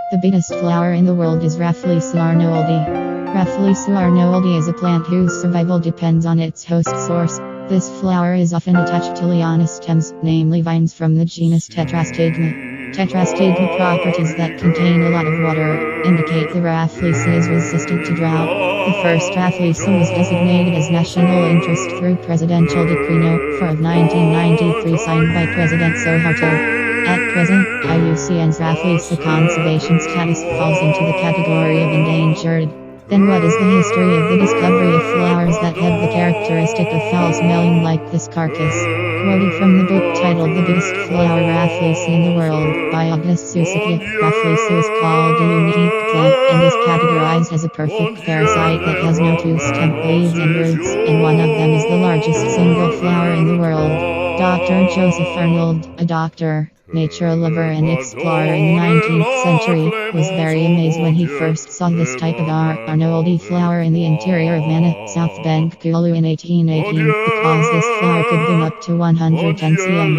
The biggest flower in the world is Rafflesia arnoldii. Rafflesia arnoldii is a plant whose survival depends on its host source. This flower is often attached to liana stems, namely vines from the genus Tetrastigma. Tetrastigma properties that contain a lot of water indicate the Raflesia is resistant to drought. The first Raflesia was designated as national interest through Presidential Decree No. 4 of 1993 signed by President Soeharto. At present, IUCN's Raflesia conservation status falls into the category of endangered. Then what is the history of the discovery of flowers that have the characteristic of foul-smelling like this carcass? Quoted from the book titled The Biggest Flower Rafflesia in the World by Agus Susatya, Raflesia is called a unique plant and is categorized as a perfect parasite that has no two-stem leaves and roots, and one of them is the largest single flower in the world. Dr. Joseph Arnold, a doctor, nature lover and explorer in the 19th century, was very amazed when he first saw this type of arnoldii flower in the interior of Mana, South Bengkulu in 1818, because this flower could boom up to 110 cm.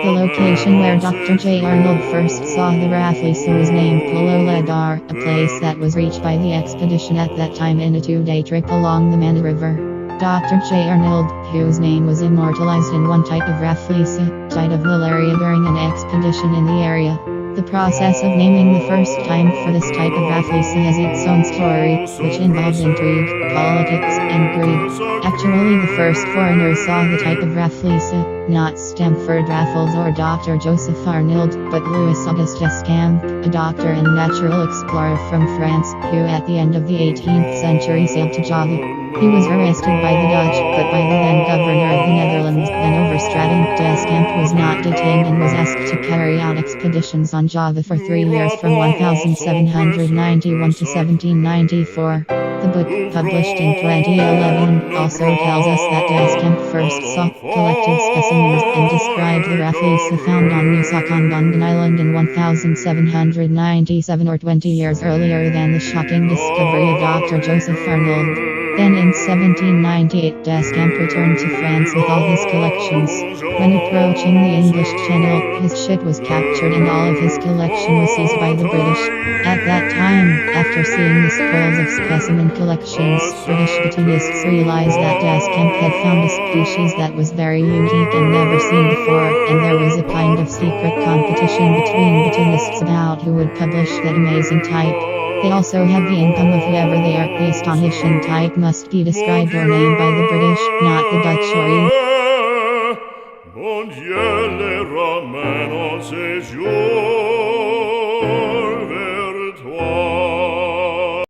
The location where Dr. J. Arnold first saw the Raflesia was named Ledar, a place that was reached by the expedition at that time in a 2-day trip along the Mana River. Dr. J. Arnold, whose name was immortalized in one type of Rafflesia, died of malaria during an expedition in the area. The process of naming the first time for this type of Rafflesia has its own story, which involved intrigue, politics, and greed. Actually, the first foreigners saw the type of Rafflesia, not Stamford Raffles or Dr. Joseph Arnold, but Louis Auguste Descamps, a doctor and natural explorer from France, who at the end of the 18th century sailed to Java. He was arrested by the Dutch, but by the then governor of the Netherlands, then Overstraten. Descamps was not detained and was asked to carry out expeditions on Java for 3 years from 1791 to 1794. The book, published in 2011, also tells us that Descamps first saw, collected specimens, and described the Rafflesia found on New Sakongongan Island in 1797 or 20 years earlier than the shocking discovery of Dr. Joseph Arnold. Then in 1798 Descamps returned to France with all his collections. When approaching the English Channel, his ship was captured and all of his collection was seized by the British. At that time, after seeing the spoils of specimen collections, British botanists realized that Descamps had found a species that was very unique and never seen before, and there was a kind of secret competition between botanists about who would publish that amazing type. They also had the income of whoever they are. The astonishing type must be described or named by the British, not the Dutch or you.